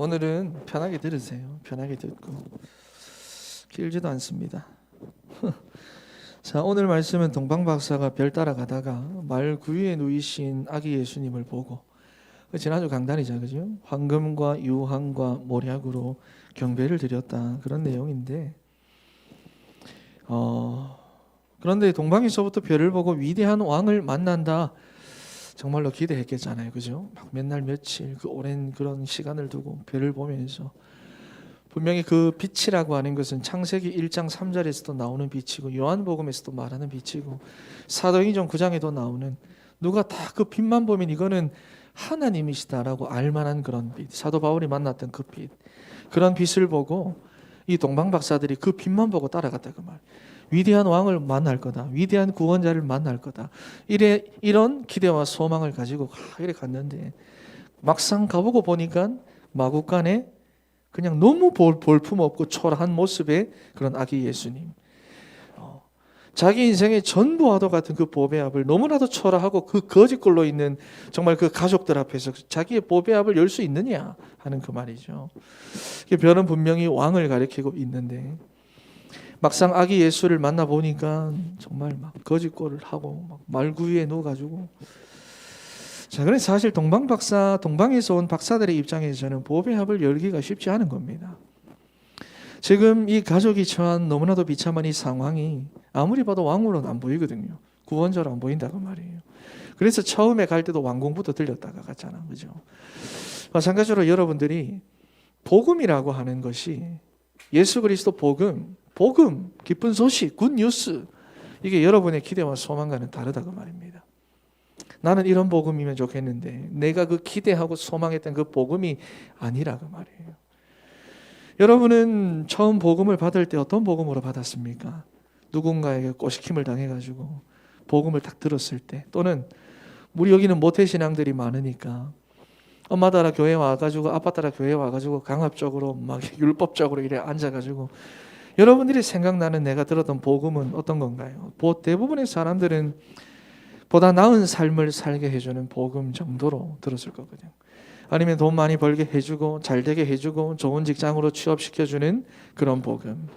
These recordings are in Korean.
오늘은 편하게 들으세요. 편하게 듣고 길지도 않습니다. 자, 오늘 말씀은 동방 박사가 별 따라가다가 말 구유에 누이신 아기 예수님을 보고, 지난주 강단이죠, 그죠? 황금과 유황과 모략으로 경배를 드렸다, 그런 내용인데, 그런데 동방에서부터 별을 보고 위대한 왕을 만난다, 정말로 기대했겠잖아요, 그죠? 막 맨날 며칠 그 오랜 그런 시간을 두고 별을 보면서, 분명히 그 빛이라고 하는 것은 창세기 1장 3절에서도 나오는 빛이고, 요한복음에서도 말하는 빛이고, 사도행전 9장에도 나오는, 누가 다 그 빛만 보면 이거는 하나님이시다라고 알만한 그런 빛, 사도 바울이 만났던 그 빛, 그런 빛을 보고 이 동방 박사들이 그 빛만 보고 따라갔다, 그 말. 위대한 왕을 만날 거다, 위대한 구원자를 만날 거다, 이런 기대와 소망을 가지고 이래 갔는데, 막상 가보고 보니까 마구간에 그냥 너무 볼품없고 초라한 모습의 그런 아기 예수님, 자기 인생의 전부와도 같은 그 보배압을, 너무나도 초라하고 그 거짓골로 있는 정말 그 가족들 앞에서 자기의 보배압을 열 수 있느냐 하는 그 말이죠. 별은 분명히 왕을 가리키고 있는데, 막상 아기 예수를 만나보니까 정말 막 거짓골을 하고 막 말구유에 누워가지고, 자, 그래서 사실 동방에서 온 박사들의 입장에서는 보배합을 열기가 쉽지 않은 겁니다. 지금 이 가족이 처한 너무나도 비참한 이 상황이 아무리 봐도 왕으로는 안 보이거든요. 구원자로 안 보인다고 말이에요. 그래서 처음에 갈 때도 왕궁부터 들렸다가 갔잖아, 그죠? 마찬가지로 여러분들이 복음이라고 하는 것이, 예수 그리스도 복음, 기쁜 소식, 굿뉴스, 이게 여러분의 기대와 소망과는 다르다고 말입니다. 나는 이런 복음이면 좋겠는데 내가 그 기대하고 소망했던 그 복음이 아니라고 말이에요. 여러분은 처음 복음을 받을 때 어떤 복음으로 받았습니까? 누군가에게 꼬시킴을 당해가지고 복음을 딱 들었을 때, 또는 우리 여기는 모태신앙들이 많으니까 엄마 따라 교회 와가지고 아빠 따라 교회 와가지고 강압적으로 막 율법적으로 이래 앉아가지고, 여러분들이 생각나는 내가 들었던 복음은 어떤 건가요? 대부분의 사람들은 보다 나은 삶을 살게 해주는 복음 정도로 들었을 거거든요. 아니면 돈 많이 벌게 해주고 잘 되게 해주고 좋은 직장으로 취업시켜주는 그런 복음.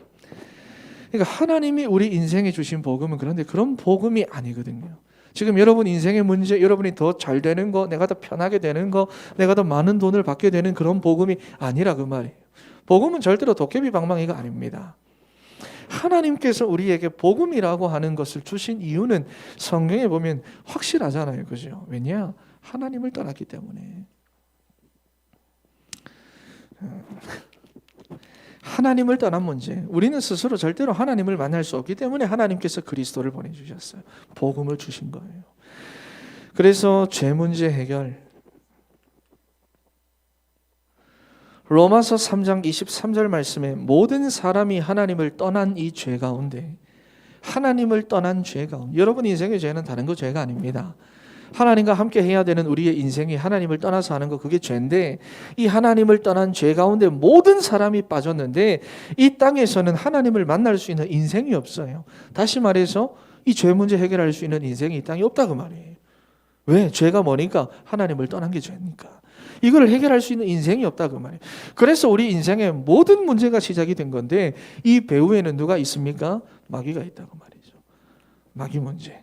그러니까 하나님이 우리 인생에 주신 복음은 그런데 그런 복음이 아니거든요. 지금 여러분 인생의 문제, 여러분이 더 잘 되는 거, 내가 더 편하게 되는 거, 내가 더 많은 돈을 받게 되는 그런 복음이 아니라 그 말이에요. 복음은 절대로 도깨비 방망이가 아닙니다. 하나님께서 우리에게 복음이라고 하는 것을 주신 이유는 성경에 보면 확실하잖아요, 그죠? 왜냐? 하나님을 떠났기 때문에. 하나님을 떠난 문제, 우리는 스스로 절대로 하나님을 만날 수 없기 때문에 하나님께서 그리스도를 보내주셨어요. 복음을 주신 거예요. 그래서 죄 문제 해결, 로마서 3장 23절 말씀에 모든 사람이 하나님을 떠난 이 죄 가운데, 하나님을 떠난 죄 가운데, 여러분 인생의 죄는 다른 거 죄가 아닙니다. 하나님과 함께 해야 되는 우리의 인생이 하나님을 떠나서 하는 거, 그게 죄인데, 이 하나님을 떠난 죄 가운데 모든 사람이 빠졌는데 이 땅에서는 하나님을 만날 수 있는 인생이 없어요. 다시 말해서 이 죄 문제 해결할 수 있는 인생이 이 땅에 없다고 말이에요. 왜? 죄가 뭐니까? 하나님을 떠난 게 죄니까. 이걸 해결할 수 있는 인생이 없다고 말이에요. 그래서 우리 인생의 모든 문제가 시작이 된 건데, 이 배후에는 누가 있습니까? 마귀가 있다고 말이죠. 마귀 문제.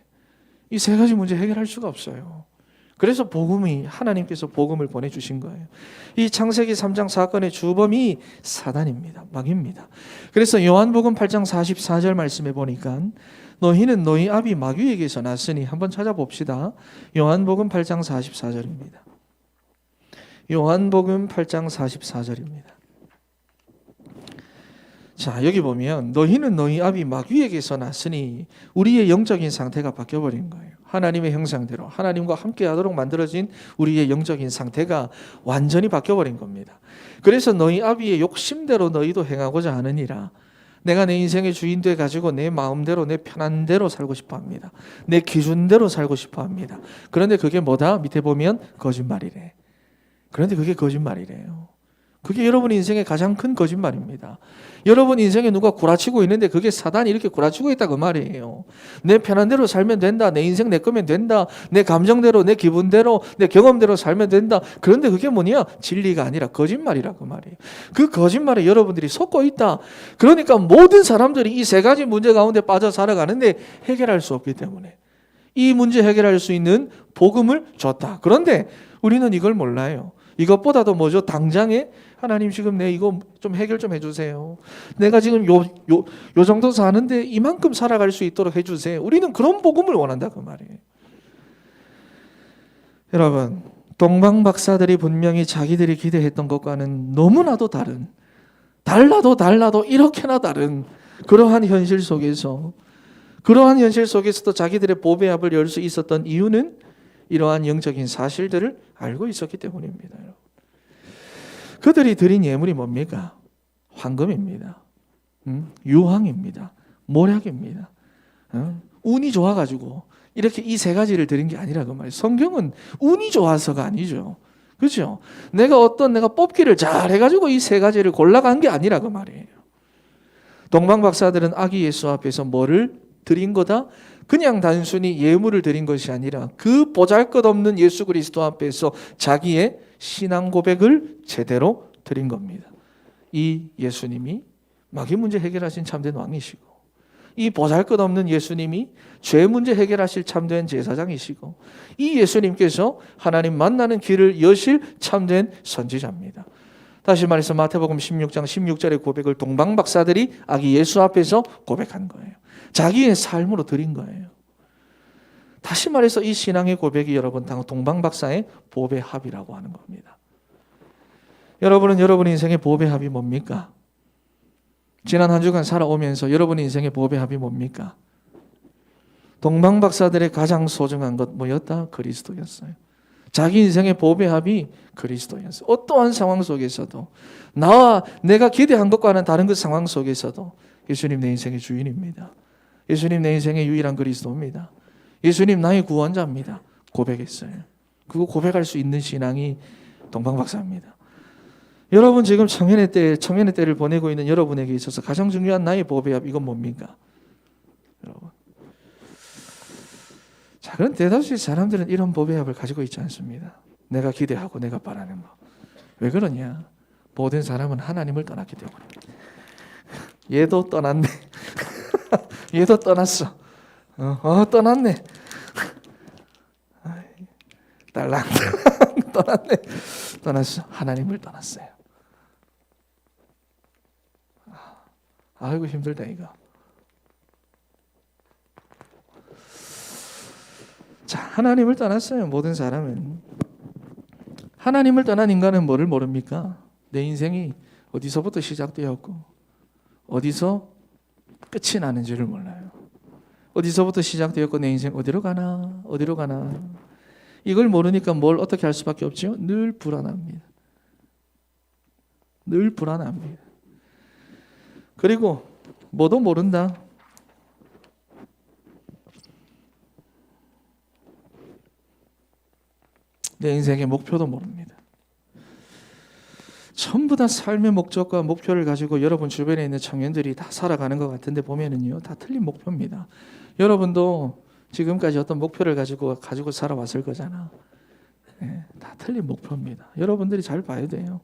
이 세 가지 문제 해결할 수가 없어요. 그래서 하나님께서 복음을 보내주신 거예요. 이 창세기 3장 사건의 주범이 사단입니다. 마귀입니다. 그래서 요한복음 8장 44절 말씀에 보니까 너희는 너희 아비 마귀에게서 났으니, 한번 찾아봅시다. 요한복음 8장 44절입니다. 요한복음 8장 44절입니다. 자, 여기 보면 너희는 너희 아비 마귀에게서 났으니, 우리의 영적인 상태가 바뀌어버린 거예요. 하나님의 형상대로 하나님과 함께하도록 만들어진 우리의 영적인 상태가 완전히 바뀌어버린 겁니다. 그래서 너희 아비의 욕심대로 너희도 행하고자 하느니라. 내가 내 인생의 주인 돼 가지고 내 마음대로, 내 편한 대로 살고 싶어 합니다. 내 기준대로 살고 싶어 합니다. 그런데 그게 뭐다? 밑에 보면 거짓말이래. 그런데 그게 거짓말이래요. 그게 여러분 인생의 가장 큰 거짓말입니다. 여러분 인생에 누가 구라치고 있는데 그게 사단이 이렇게 구라치고 있다 그 말이에요. 내 편한 대로 살면 된다. 내 인생 내 거면 된다. 내 감정대로, 내 기분대로, 내 경험대로 살면 된다. 그런데 그게 뭐냐? 진리가 아니라 거짓말이라 그 말이에요. 그 거짓말에 여러분들이 속고 있다. 그러니까 모든 사람들이 이 세 가지 문제 가운데 빠져 살아가는데 해결할 수 없기 때문에 이 문제 해결할 수 있는 복음을 줬다. 그런데 우리는 이걸 몰라요. 이것보다도 뭐죠? 당장에 하나님 지금 내 이거 좀 해결 좀 해주세요. 내가 지금 요 정도 사는데 이만큼 살아갈 수 있도록 해주세요. 우리는 그런 복음을 원한다 그 말이에요. 여러분, 동방 박사들이 분명히 자기들이 기대했던 것과는 너무나도 다른, 달라도 이렇게나 다른 그러한 현실 속에서도 자기들의 보배 합을 열 수 있었던 이유는 이러한 영적인 사실들을 알고 있었기 때문입니다. 그들이 드린 예물이 뭡니까? 황금입니다. 유황입니다. 모략입니다. 운이 좋아가지고 이렇게 이 세 가지를 드린 게 아니라 그 말이에요. 성경은 운이 좋아서가 아니죠. 그렇죠? 내가 뽑기를 잘 해가지고 이 세 가지를 골라간 게 아니라 그 말이에요. 동방 박사들은 아기 예수 앞에서 뭐를 드린 거다? 그냥 단순히 예물을 드린 것이 아니라 그 보잘것없는 예수 그리스도 앞에서 자기의 신앙 고백을 제대로 드린 겁니다. 이 예수님이 마귀 문제 해결하신 참된 왕이시고, 이 보잘것없는 예수님이 죄 문제 해결하실 참된 제사장이시고, 이 예수님께서 하나님 만나는 길을 여실 참된 선지자입니다. 다시 말해서 마태복음 16장 16절의 고백을 동방 박사들이 아기 예수 앞에서 고백한 거예요. 자기의 삶으로 드린 거예요. 다시 말해서 이 신앙의 고백이 여러분 동방 박사의 보배 합이라고 하는 겁니다. 여러분은 여러분 인생의 보배 합이 뭡니까? 지난 한 주간 살아오면서 여러분 인생의 보배 합이 뭡니까? 동방 박사들의 가장 소중한 것 뭐였다? 그리스도였어요. 자기 인생의 보배 합이 그리스도였어요. 어떠한 상황 속에서도 내가 기대한 것과는 다른 그 상황 속에서도 예수님 내 인생의 주인입니다. 예수님 내 인생의 유일한 그리스도입니다. 예수님 나의 구원자입니다. 고백했어요. 그거 고백할 수 있는 신앙이 동방 박사입니다. 여러분 지금 청년의 때를 보내고 있는 여러분에게 있어서 가장 중요한 나의 보배합 이건 뭡니까? 여러분. 자, 그런 대다수의 사람들은 이런 보배합을 가지고 있지 않습니다. 내가 기대하고 내가 바라는 거. 왜 그러냐? 모든 사람은 하나님을 떠났기 때문에. 얘도 떠났네. 얘도 떠났어. 떠났네. 딸랑 떠났네. 떠났어. 하나님을 떠났어요. 아이고 힘들다 이거. 자, 하나님을 떠났어요. 모든 사람은. 하나님을 떠난 인간은 뭐를 모릅니까? 내 인생이 어디서부터 시작되었고 어디서 끝이 나는지를 몰라요. 어디서부터 시작되었고 내 인생 어디로 가나 이걸 모르니까 뭘 어떻게 할 수밖에 없죠? 늘 불안합니다. 늘 불안합니다. 그리고 뭐도 모른다. 내 인생의 목표도 모릅니다. 전부 다 삶의 목적과 목표를 가지고 여러분 주변에 있는 청년들이 다 살아가는 것 같은데 보면은요, 다 틀린 목표입니다. 여러분도 지금까지 어떤 목표를 가지고 살아왔을 거잖아. 네, 다 틀린 목표입니다. 여러분들이 잘 봐야 돼요.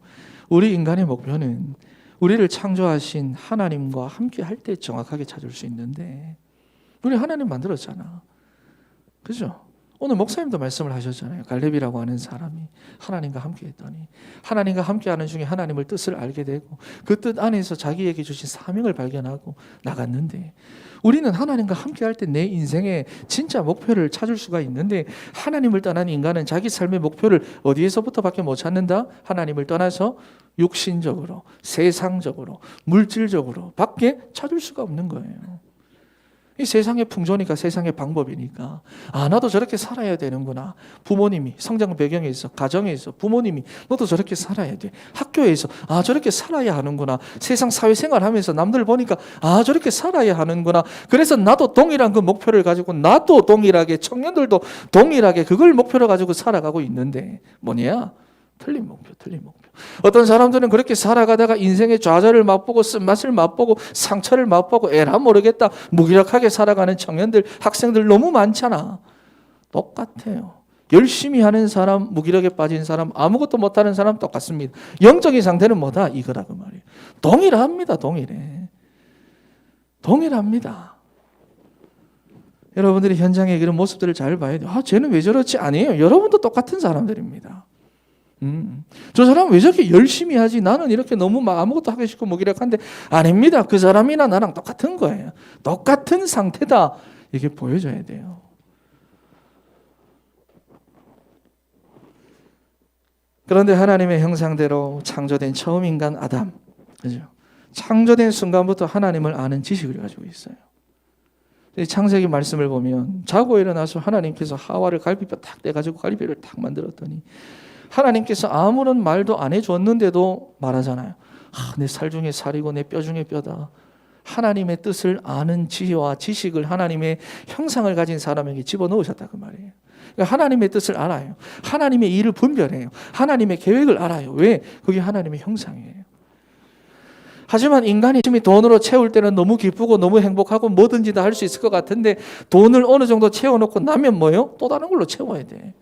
우리 인간의 목표는 우리를 창조하신 하나님과 함께 할 때 정확하게 찾을 수 있는데, 우리 하나님 만들었잖아. 그죠? 오늘 목사님도 말씀을 하셨잖아요. 갈렙이라고 하는 사람이 하나님과 함께 했더니 하나님과 함께 하는 중에 하나님의 뜻을 알게 되고 그 뜻 안에서 자기에게 주신 사명을 발견하고 나갔는데, 우리는 하나님과 함께 할 때 내 인생의 진짜 목표를 찾을 수가 있는데, 하나님을 떠난 인간은 자기 삶의 목표를 어디에서부터밖에 못 찾는다? 하나님을 떠나서 육신적으로, 세상적으로, 물질적으로 밖에 찾을 수가 없는 거예요. 이 세상의 풍조니까, 세상의 방법이니까, 나도 저렇게 살아야 되는구나. 부모님이, 성장 배경에서, 가정에서 부모님이 너도 저렇게 살아야 돼. 학교에서 저렇게 살아야 하는구나. 세상 사회생활 하면서 남들 보니까 저렇게 살아야 하는구나. 그래서 나도 동일한 그 목표를 가지고, 나도 동일하게, 청년들도 동일하게 그걸 목표로 가지고 살아가고 있는데 뭐냐? 틀린 목표. 어떤 사람들은 그렇게 살아가다가 인생의 좌절을 맛보고 쓴맛을 맛보고 상처를 맛보고 에라 모르겠다 무기력하게 살아가는 청년들, 학생들 너무 많잖아. 똑같아요. 열심히 하는 사람, 무기력에 빠진 사람, 아무것도 못하는 사람 똑같습니다. 영적인 상태는 뭐다? 이거라 그 말이에요. 동일합니다. 동일합니다. 여러분들이 현장에 이런 모습들을 잘 봐야 돼요. 쟤는 왜 저렇지? 아니에요. 여러분도 똑같은 사람들입니다. 저 사람은 왜 저렇게 열심히 하지? 나는 이렇게 너무 아무것도 하기 싫고 무기력한데 아닙니다. 그 사람이나 나랑 똑같은 거예요. 똑같은 상태다. 이게 보여줘야 돼요. 그런데 하나님의 형상대로 창조된 처음 인간 아담, 그죠? 창조된 순간부터 하나님을 아는 지식을 가지고 있어요. 창세기 말씀을 보면 자고 일어나서 하나님께서 하와를 갈비뼈 탁 떼가지고 갈비뼈를 탁 만들었더니 하나님께서 아무런 말도 안 해줬는데도 말하잖아요. 내 살 중에 살이고 내 뼈 중에 뼈다. 하나님의 뜻을 아는 지혜와 지식을 하나님의 형상을 가진 사람에게 집어넣으셨다 그 말이에요. 그러니까 하나님의 뜻을 알아요. 하나님의 일을 분별해요. 하나님의 계획을 알아요. 왜? 그게 하나님의 형상이에요. 하지만 인간이 돈으로 채울 때는 너무 기쁘고 너무 행복하고 뭐든지 다 할 수 있을 것 같은데 돈을 어느 정도 채워놓고 나면 뭐예요? 또 다른 걸로 채워야 돼.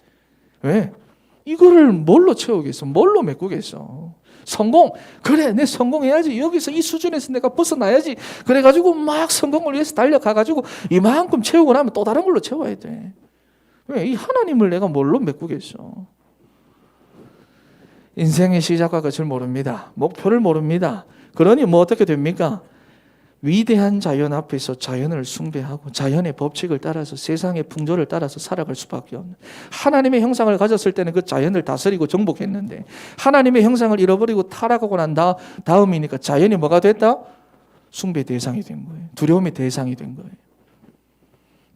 왜? 이거를 뭘로 채우겠어? 뭘로 메꾸겠어? 성공. 그래, 내 성공해야지. 여기서 이 수준에서 내가 벗어나야지. 그래가지고 막 성공을 위해서 달려가가지고 이만큼 채우고 나면 또 다른 걸로 채워야 돼. 왜? 이 하나님을 내가 뭘로 메꾸겠어? 인생의 시작과 끝을 모릅니다. 목표를 모릅니다. 그러니 뭐 어떻게 됩니까? 위대한 자연 앞에서 자연을 숭배하고 자연의 법칙을 따라서 세상의 풍조를 따라서 살아갈 수밖에 없는, 하나님의 형상을 가졌을 때는 그 자연을 다스리고 정복했는데 하나님의 형상을 잃어버리고 타락하고 난 다음이니까 자연이 뭐가 됐다? 숭배 대상이 된 거예요. 두려움의 대상이 된 거예요.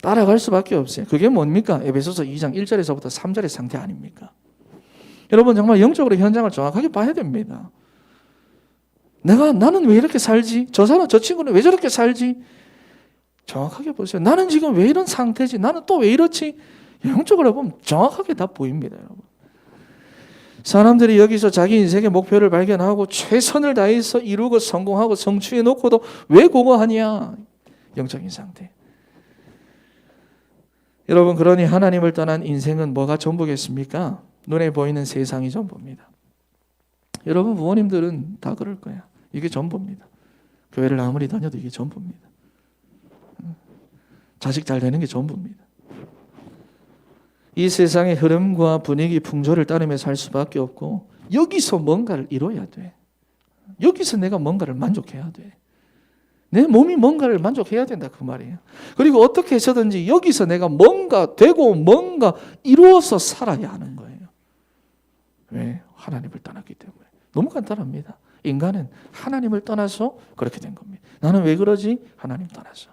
따라갈 수밖에 없어요. 그게 뭡니까? 에베소서 2장 1절에서부터 3절의 상태 아닙니까? 여러분 정말 영적으로 현장을 정확하게 봐야 됩니다. 나는 왜 이렇게 살지? 저 친구는 왜 저렇게 살지? 정확하게 보세요. 나는 지금 왜 이런 상태지? 나는 또 왜 이렇지? 영적으로 보면 정확하게 다 보입니다, 여러분. 사람들이 여기서 자기 인생의 목표를 발견하고 최선을 다해서 이루고 성공하고 성취해 놓고도 왜 그거 하냐? 영적인 상태. 여러분, 그러니 하나님을 떠난 인생은 뭐가 전부겠습니까? 눈에 보이는 세상이 전부입니다. 여러분 부모님들은 다 그럴 거야. 이게 전부입니다. 교회를 아무리 다녀도 이게 전부입니다. 자식 잘 되는 게 전부입니다. 이 세상의 흐름과 분위기, 풍조를 따르며 살 수밖에 없고 여기서 뭔가를 이뤄야 돼. 여기서 내가 뭔가를 만족해야 돼. 내 몸이 뭔가를 만족해야 된다 그 말이에요. 그리고 어떻게 해서든지 여기서 내가 뭔가 되고 뭔가 이루어서 살아야 하는 거예요. 왜? 하나님을 떠났기 때문에. 너무 간단합니다. 인간은 하나님을 떠나서 그렇게 된 겁니다. 나는 왜 그러지? 하나님 떠나서.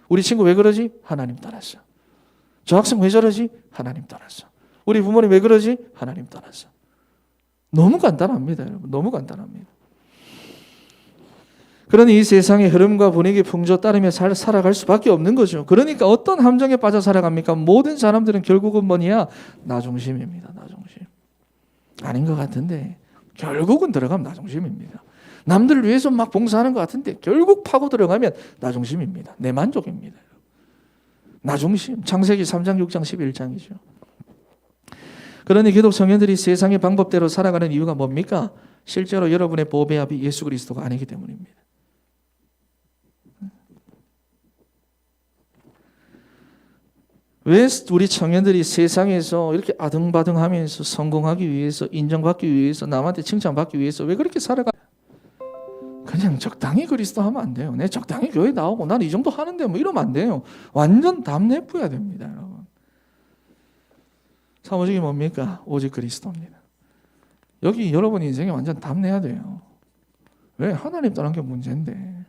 우리 친구 왜 그러지? 하나님 떠나서. 저 학생 왜 저러지? 하나님 떠나서. 우리 부모님 왜 그러지? 하나님 떠나서. 너무 간단합니다, 여러분. 너무 간단합니다. 그러니 이 세상의 흐름과 분위기, 풍조 따르며 살아갈 수밖에 없는 거죠. 그러니까 어떤 함정에 빠져 살아갑니까? 모든 사람들은 결국은 뭐냐? 나 중심입니다. 나 중심. 아닌 것 같은데 결국은 들어가면 나 중심입니다. 남들을 위해서 막 봉사하는 것 같은데 결국 파고 들어가면 나 중심입니다. 내 만족입니다. 나 중심. 창세기 3장, 6장, 11장이죠. 그러니 기독 성현들이 세상의 방법대로 살아가는 이유가 뭡니까? 실제로 여러분의 보배압이 예수 그리스도가 아니기 때문입니다. 왜 우리 청년들이 세상에서 이렇게 아등바등하면서 성공하기 위해서, 인정받기 위해서, 남한테 칭찬받기 위해서 왜 그렇게 살아가? 그냥 적당히 그리스도 하면 안 돼요. 내 적당히 교회 나오고 난 이 정도 하는데 뭐 이러면 안 돼요. 완전 담내부야 됩니다, 여러분. 사무직이 뭡니까? 오직 그리스도입니다. 여기 여러분 인생에 완전 담내야 돼요. 왜? 하나님 떠난 게 문제인데.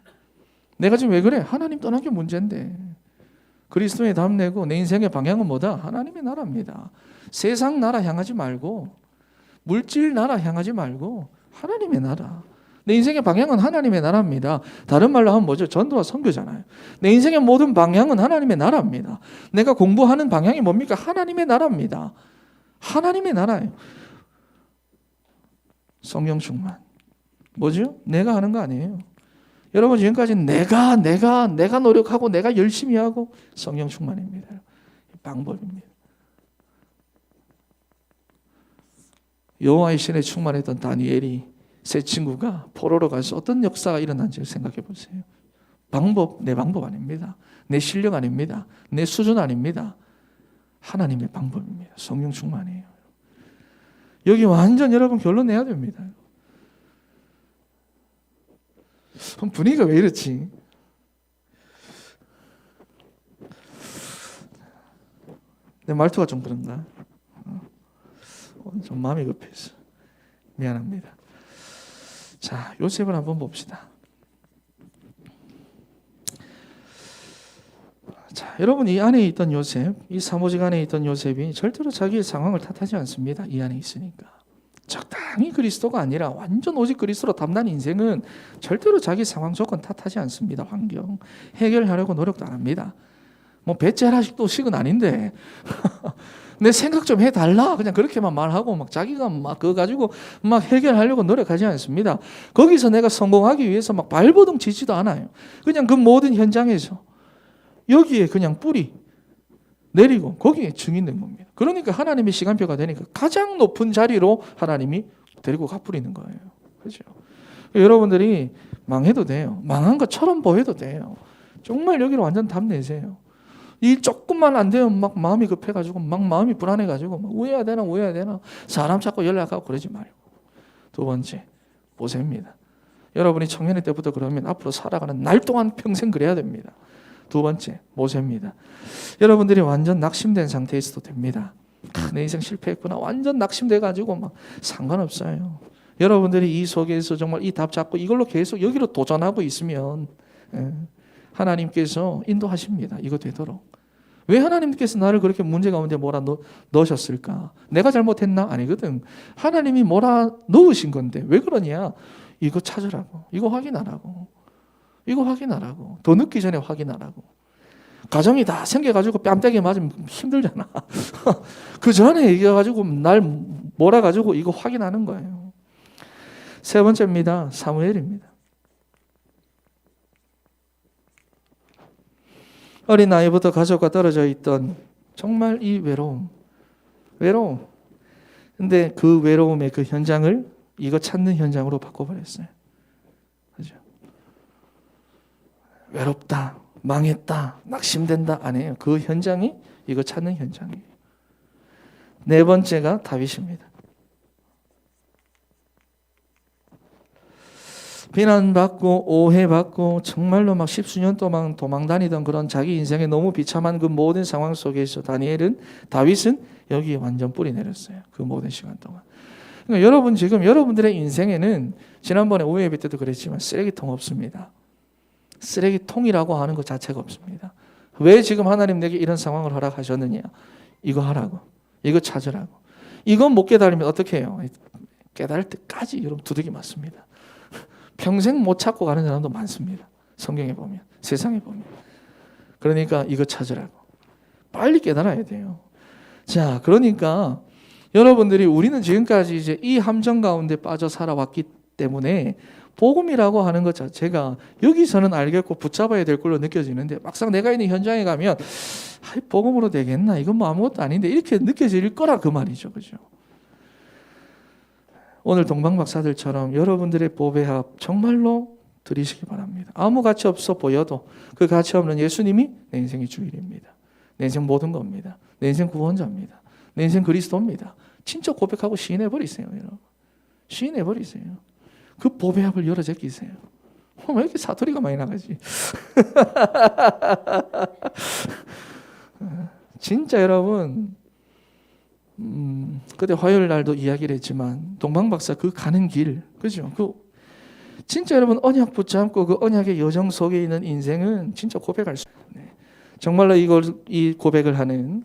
내가 지금 왜 그래? 하나님 떠난 게 문제인데. 그리스도에 담내고 내 인생의 방향은 뭐다? 하나님의 나라입니다. 세상 나라 향하지 말고, 물질 나라 향하지 말고 하나님의 나라. 내 인생의 방향은 하나님의 나라입니다. 다른 말로 하면 뭐죠? 전도와 선교잖아요. 내 인생의 모든 방향은 하나님의 나라입니다. 내가 공부하는 방향이 뭡니까? 하나님의 나라입니다. 하나님의 나라예요. 성령 충만. 뭐죠? 내가 하는 거 아니에요. 여러분 지금까지 내가 노력하고 내가 열심히 하고 성령 충만입니다. 방법입니다. 여호와의 신에 충만했던 다니엘이 세 친구가 포로로 가서 어떤 역사가 일어난지 생각해 보세요. 내 방법 아닙니다. 내 실력 아닙니다. 내 수준 아닙니다. 하나님의 방법입니다. 성령 충만이에요. 여기 완전 여러분 결론 내야 됩니다. 분위기가 왜 이렇지? 내 말투가 좀 그런가? 좀 마음이 급해서 미안합니다. 자, 요셉을 한번 봅시다. 자, 여러분 이 안에 있던 요셉, 이 사모직 안에 있던 요셉이 절대로 자기의 상황을 탓하지 않습니다. 이 안에 있으니까. 적당히 그리스도가 아니라 완전 오직 그리스도로 담난 인생은 절대로 자기 상황 조건 탓하지 않습니다. 환경 해결하려고 노력도 안 합니다. 뭐 배째라식도식은 아닌데 내 생각 좀 해달라 그냥 그렇게만 말하고 막 자기가 막 그거 가지고 막 해결하려고 노력하지 않습니다. 거기서 내가 성공하기 위해서 막 발버둥 치지도 않아요. 그냥 그 모든 현장에서 여기에 그냥 뿌리 내리고 거기에 증인된 겁니다. 그러니까 하나님의 시간표가 되니까 가장 높은 자리로 하나님이 데리고 가버리는 거예요. 그렇죠? 여러분들이 망해도 돼요. 망한 것처럼 보여도 돼요. 정말 여기로 완전 답 내세요. 이 조금만 안 되면 막 마음이 급해가지고 막 마음이 불안해가지고 막 왜 해야 되나 사람 찾고 연락하고 그러지 말고. 두 번째 모세입니다. 여러분이 청년의 때부터 그러면 앞으로 살아가는 날 동안 평생 그래야 됩니다. 두 번째 모세입니다. 여러분들이 완전 낙심된 상태에 있어도 됩니다. 내 인생 실패했구나 완전 낙심돼가지고 막 상관없어요. 여러분들이 이 속에서 정말 이 답 잡고 이걸로 계속 여기로 도전하고 있으면 하나님께서 인도하십니다. 이거 되도록. 왜 하나님께서 나를 그렇게 문제 가운데 넣으셨을까? 내가 잘못했나? 아니거든. 하나님이 넣으신 건데 왜 그러냐? 이거 찾으라고. 이거 확인하라고. 더 늦기 전에 확인하라고. 가정이 다 생겨가지고 뺨때기 맞으면 힘들잖아. 그 전에 이겨가지고 날 몰아가지고 이거 확인하는 거예요. 세 번째입니다. 사무엘입니다. 어린 나이부터 가족과 떨어져 있던 정말 이 외로움. 근데 그 외로움의 그 현장을 이거 찾는 현장으로 바꿔버렸어요. 그죠? 외롭다, 망했다, 낙심된다 아니에요. 그 현장이 이거 찾는 현장이에요. 네 번째가 다윗입니다. 비난받고 오해받고 정말로 막 십수년 동안 도망다니던 그런 자기 인생에 너무 비참한 그 모든 상황 속에서 다윗은 여기에 완전 뿌리 내렸어요. 그 모든 시간 동안. 그러니까 여러분 지금 여러분들의 인생에는 지난번에 오해 예배 때도 그랬지만 쓰레기통 없습니다. 쓰레기통이라고 하는 것 자체가 없습니다. 왜 지금 하나님 내게 이런 상황을 허락하셨느냐? 이거 하라고. 이거 찾으라고. 이건 못 깨달으면 어떻게 해요? 깨달을 때까지 여러분 두들기 맞습니다. 평생 못 찾고 가는 사람도 많습니다. 성경에 보면, 세상에 보면. 그러니까 이거 찾으라고. 빨리 깨달아야 돼요. 자, 그러니까 여러분들이 우리는 지금까지 이제 이 함정 가운데 빠져 살아왔기 때문에 복음이라고 하는 것 자체가 여기서는 알겠고 붙잡아야 될 걸로 느껴지는데 막상 내가 있는 현장에 가면 복음으로 되겠나? 이건 뭐 아무것도 아닌데 이렇게 느껴질 거라 그 말이죠. 그죠? 오늘 동방 박사들처럼 여러분들의 보배합 정말로 드리시기 바랍니다. 아무 가치 없어 보여도 그 가치 없는 예수님이 내 인생의 주일입니다. 내 인생 모든 겁니다. 내 인생 구원자입니다. 내 인생 그리스도입니다. 진짜 고백하고 시인해버리세요. 여러분. 시인해버리세요. 그 보배합을 열어 제끼세요. 왜 이렇게 사투리가 많이 나가지? 진짜 여러분 그때 화요일 날도 이야기를 했지만 동방박사 그 가는 길 그죠? 진짜 여러분 언약 붙잡고 그 언약의 여정 속에 있는 인생은 진짜 고백할 수. 네. 정말로 이 고백을 하는